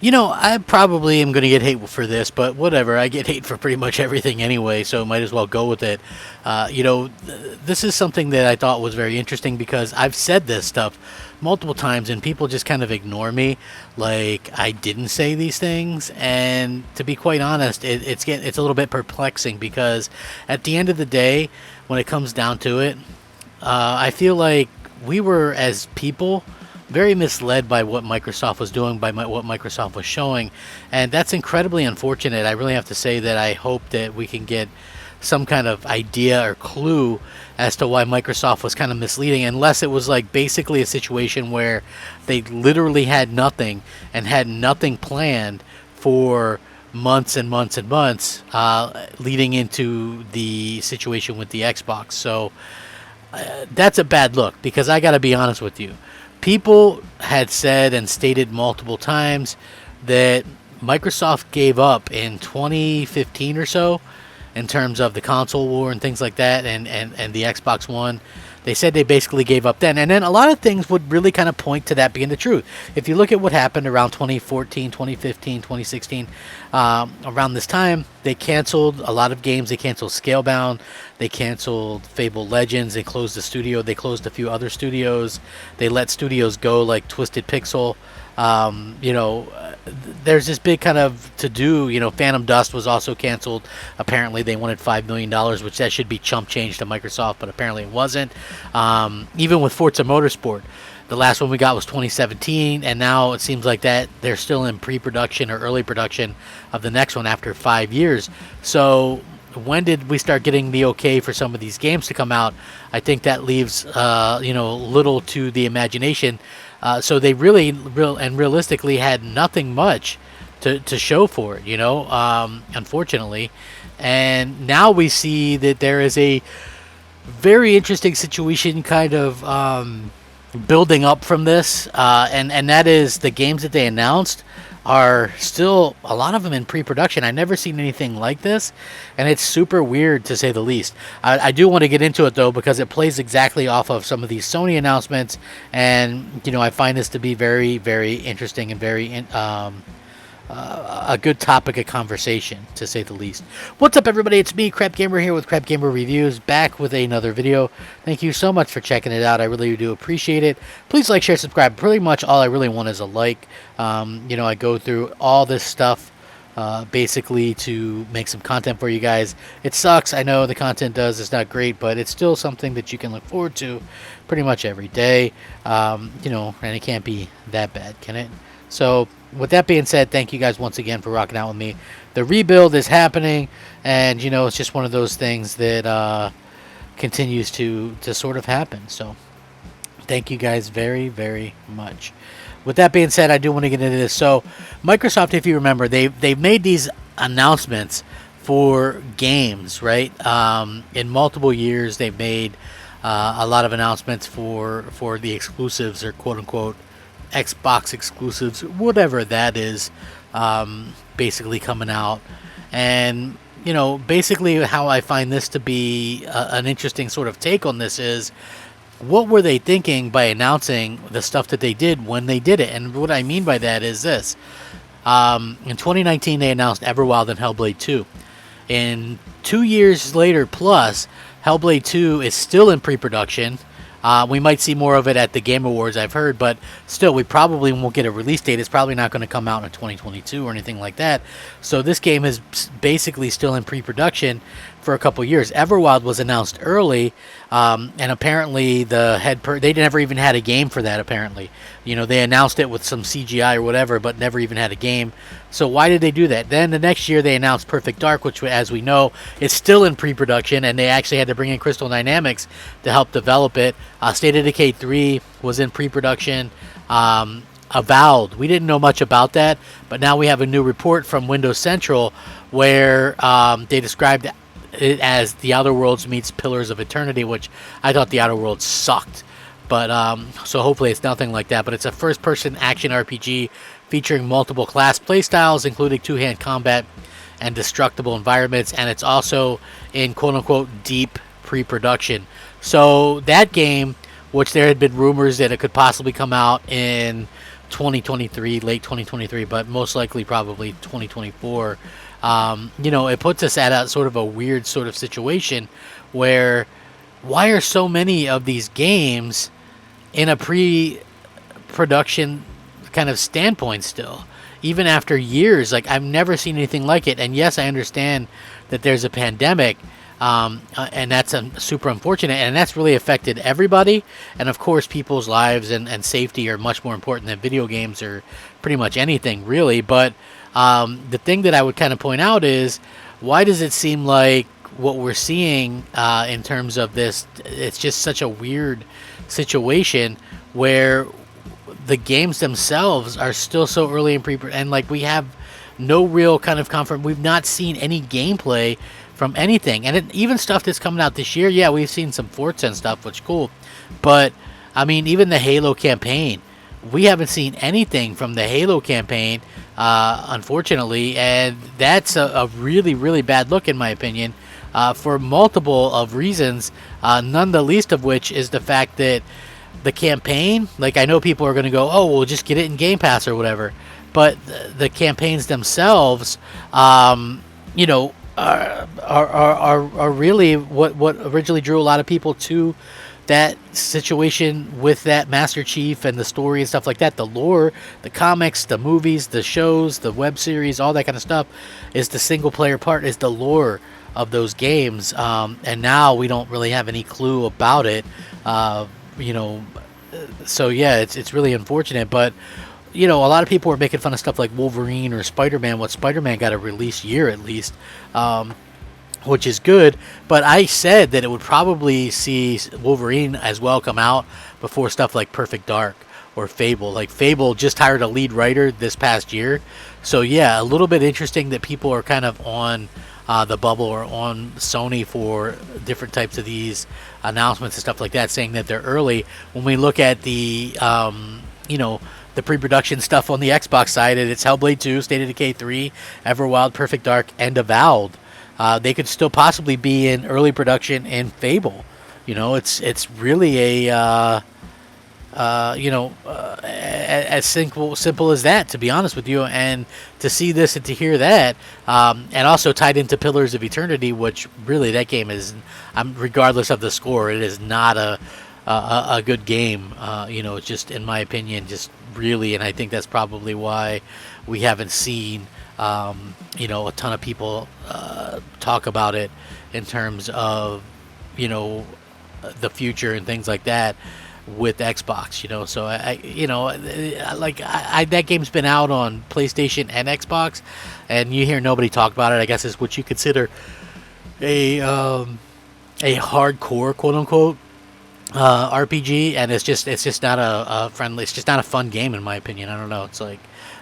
I probably am going to get hate for this, but whatever. I get hate for pretty much everything anyway, so might as well go with it. This is something that I thought was very interesting because I've said this stuff multiple times and people just kind of ignore me like I didn't say these things. And to be quite honest, it's a little bit perplexing because at the end of the day, when it comes down to it, I feel like we were, as people, very misled by what Microsoft was doing, by what Microsoft was showing, and that's incredibly unfortunate. I really have to say that I hope that we can get some kind of idea or clue as to why Microsoft was kind of misleading, unless it was like basically a situation where they literally had nothing and had nothing planned for months and months and months leading into the situation with the Xbox. So that's a bad look because I got to be honest with you. People had said and stated multiple times that Microsoft gave up in 2015 or so in terms of the console war and things like that, and the Xbox One. They said they basically gave up then. And then a lot of things would really kind of point to that being the truth. If you look at what happened around 2014, 2015, 2016, around this time, they canceled a lot of games. They canceled Scalebound. They canceled Fable Legends. They closed the studio. They closed a few other studios. They let studios go like Twisted Pixel. There's this big kind of to-do. Phantom Dust was also canceled. Apparently, they wanted $5 million, which that should be chump change to Microsoft, but apparently it wasn't. Even with Forza Motorsport, the last one we got was 2017, and now it seems like that they're still in pre-production or early production of the next one after 5 years. So when did we start getting the okay for some of these games to come out? I think that leaves little to the imagination. So they really realistically had nothing much to show for it, unfortunately. And now we see that there is a very interesting situation kind of building up from this. And that is the games that they announced are still, a lot of them, in pre-production. I've never seen anything like this, and it's super weird to say the least. I do want to get into it though because it plays exactly off of some of these Sony announcements, and I find this to be very, very interesting and very a good topic of conversation, to say the least. What's up, everybody? It's me, Crapgamer, here with Crapgamer Reviews, back with another video. Thank you so much for checking it out. I really do appreciate it. Please like, share, subscribe. Pretty much all I really want is a like. I go through all this stuff basically to make some content for you guys. It sucks. I know the content it's not great, but it's still something that you can look forward to pretty much every day. And it can't be that bad, can it? So with that being said, thank you guys once again for rocking out with me. The rebuild is happening, and it's just one of those things that continues to sort of happen. So thank you guys very, very much. With that being said, I do want to get into this. So Microsoft, if you remember, they've made these announcements for games, right? In multiple years, they've made a lot of announcements for the exclusives, or quote unquote Xbox exclusives, whatever that is, basically coming out. And basically how I find this to be an interesting sort of take on this is, what were they thinking by announcing the stuff that they did when they did it? And what I mean by that is this. In 2019, they announced Everwild and Hellblade 2. And 2 years later plus, Hellblade 2 is still in pre-production. We might see more of it at the Game Awards, I've heard, but still, we probably won't get a release date. It's probably not going to come out in 2022 or anything like that. So this game is basically still in pre-production for a couple years. Everwild was announced early, and apparently they never even had a game for that, apparently. They announced it with some CGI or whatever, but never even had a game. So why did they do that? Then the next year they announced Perfect Dark, which, as we know, is still in pre-production, and they actually had to bring in Crystal Dynamics to help develop it. State of Decay 3 was in pre-production. Avowed, we didn't know much about that, but now we have a new report from Windows Central where they described it as The Outer Worlds meets Pillars of Eternity, which I thought The Outer Worlds sucked. But so hopefully it's nothing like that. But it's a first-person action RPG featuring multiple class playstyles, including two-hand combat and destructible environments, and it's also in quote-unquote deep pre-production. So that game, which there had been rumors that it could possibly come out in 2023, late 2023, but most likely probably 2024. It puts us at a sort of a weird sort of situation where why are so many of these games in a pre-production kind of standpoint still, even after years? Like, I've never seen anything like it. And yes, I understand that there's a pandemic, and that's super unfortunate, and that's really affected everybody. And of course, people's lives and safety are much more important than video games or pretty much anything, really. But the thing that I would kind of point out is, why does it seem like what we're seeing in terms of this, it's just such a weird situation where the games themselves are still so early in and like we have no real kind of comfort. We've not seen any gameplay from anything, and even stuff that's coming out this year. Yeah, we've seen some Forza and stuff, which is cool, but I mean, even the Halo campaign, we haven't seen anything from the Halo campaign, unfortunately, and that's a really, really bad look in my opinion, for multiple of reasons, none the least of which is the fact that the campaign, like, I know people are going to go, oh, we'll just get it in Game Pass or whatever, but the campaigns themselves, are really what originally drew a lot of people to that situation with that Master Chief and the story and stuff like that. The lore, the comics, the movies, the shows, the web series, all that kind of stuff is the single player part, is the lore of those games. And now we don't really have any clue about it. So yeah, it's really unfortunate, but a lot of people were making fun of stuff like Wolverine or Spider-Man. What Spider-Man got a release year at least, which is good. But I said that it would probably see Wolverine as well come out before stuff like Perfect Dark or Fable. Like, Fable just hired a lead writer this past year. So yeah, a little bit interesting that people are kind of on the bubble or on Sony for different types of these announcements and stuff like that, saying that they're early. When we look at the the pre-production stuff on the Xbox side, and it's Hellblade 2, State of Decay 3, Everwild, Perfect Dark, and Avowed. They could still possibly be in early production in Fable. It's really as simple as that, to be honest with you. And to see this and to hear that, and also tied into Pillars of Eternity, which really, that game is, regardless of the score, it is not a good game. Just in my opinion, just really, and I think that's probably why we haven't seen a ton of people talk about it in terms of the future and things like that with Xbox. So that game's been out on PlayStation and Xbox, and you hear nobody talk about it. I guess is what you consider a hardcore, quote unquote, RPG, and it's just not a friendly, it's just not a fun game in my opinion. I don't know, it's like,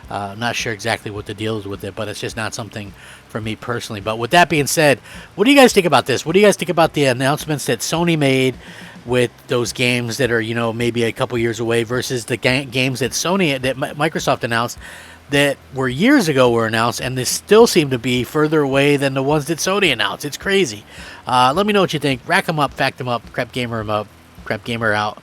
I'm not sure exactly what the deal is with it, but it's just not something for me personally. But with that being said, what do you guys think about this? What do you guys think about the announcements that Sony made with those games that are maybe a couple years away versus the games that Microsoft announced that were years ago were announced, and they still seem to be further away than the ones that Sony announced? It's crazy. Let me know what you think. Rack them up, fact them up, Crapgamer them up. Crapgamer out.